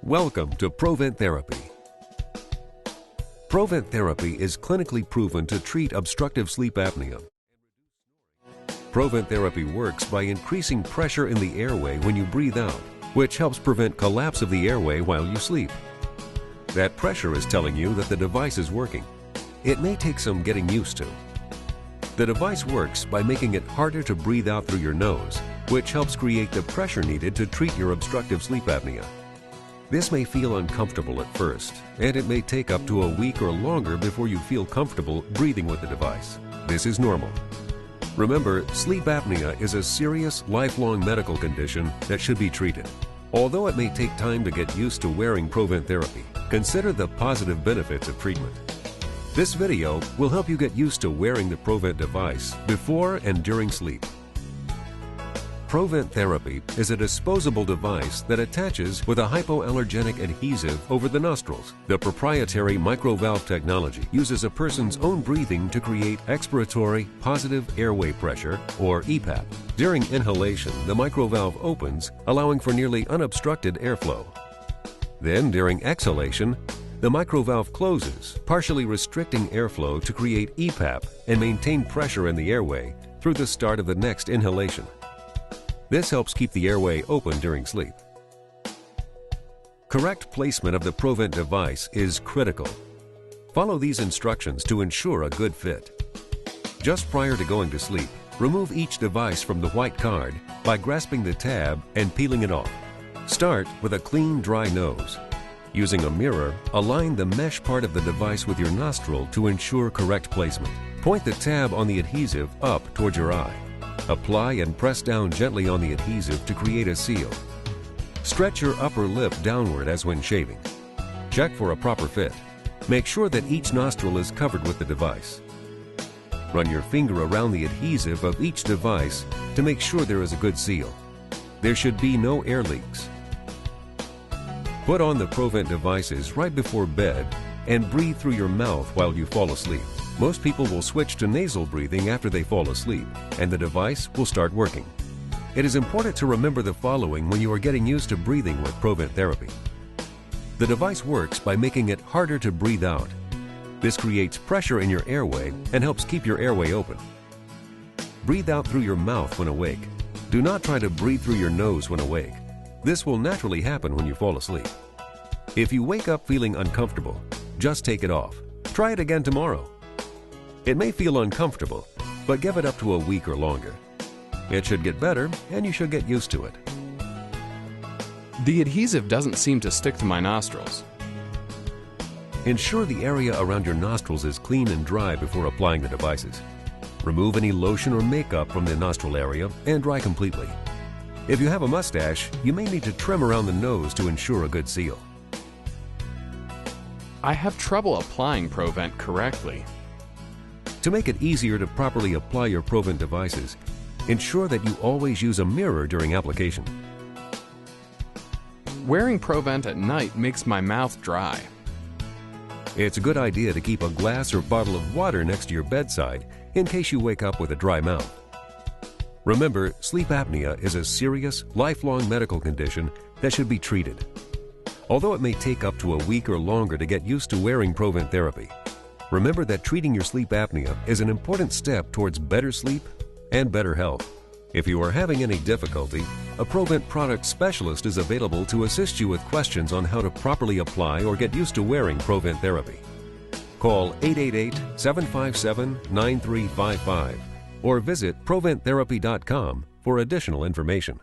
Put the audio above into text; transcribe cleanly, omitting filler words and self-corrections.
Welcome to Provent Therapy. Provent Therapy is clinically proven to treat obstructive sleep apnea. Provent Therapy works by increasing pressure in the airway when you breathe out, which helps prevent collapse of the airway while you sleep. That pressure is telling you that the device is working. It may take some getting used to. The device works by making it harder to breathe out through your nose, which helps create the pressure needed to treat your obstructive sleep apnea. This may feel uncomfortable at first, and it may take up to a week or longer before you feel comfortable breathing with the device. This is normal. Remember, sleep apnea is a serious, lifelong medical condition that should be treated. Although it may take time to get used to wearing Provent Therapy, consider the positive benefits of treatment. This video will help you get used to wearing the Provent device before and during sleep. Provent Therapy is a disposable device that attaches with a hypoallergenic adhesive over the nostrils. The proprietary microvalve technology uses a person's own breathing to create expiratory positive airway pressure, or EPAP. During inhalation, the microvalve opens, allowing for nearly unobstructed airflow. Then, during exhalation, the microvalve closes, partially restricting airflow to create EPAP and maintain pressure in the airway through the start of the next inhalation. This helps keep the airway open during sleep. Correct placement of the Provent device is critical. Follow these instructions to ensure a good fit. Just prior to going to sleep, remove each device from the white card by grasping the tab and peeling it off. Start with a clean, dry nose. Using a mirror, align the mesh part of the device with your nostril to ensure correct placement. Point the tab on the adhesive up towards your eye. Apply and press down gently on the adhesive to create a seal. Stretch your upper lip downward as when shaving. Check for a proper fit. Make sure that each nostril is covered with the device. Run your finger around the adhesive of each device to make sure there is a good seal. There should be no air leaks. Put on the Provent devices right before bed and breathe through your mouth while you fall asleep. Most people will switch to nasal breathing after they fall asleep, and the device will start working. It is important to remember the following when you are getting used to breathing with Provent Therapy. The device works by making it harder to breathe out. This creates pressure in your airway and helps keep your airway open. Breathe out through your mouth when awake. Do not try to breathe through your nose when awake. This will naturally happen when you fall asleep. If you wake up feeling uncomfortable, just take it off. Try it again tomorrow. It may feel uncomfortable, but give it up to a week or longer. It should get better, and you should get used to it. The adhesive doesn't seem to stick to my nostrils. Ensure the area around your nostrils is clean and dry before applying the devices. Remove any lotion or makeup from the nostril area and dry completely. If you have a mustache, you may need to trim around the nose to ensure a good seal. I have trouble applying Provent correctly. To make it easier to properly apply your Provent devices, ensure that you always use a mirror during application. Wearing Provent at night makes my mouth dry. It's a good idea to keep a glass or bottle of water next to your bedside in case you wake up with a dry mouth. Remember, sleep apnea is a serious, lifelong medical condition that should be treated. Although it may take up to a week or longer to get used to wearing Provent Therapy, remember that treating your sleep apnea is an important step towards better sleep and better health. If you are having any difficulty, a Provent product specialist is available to assist you with questions on how to properly apply or get used to wearing Provent Therapy. Call 888-757-9355 or visit proventtherapy.com for additional information.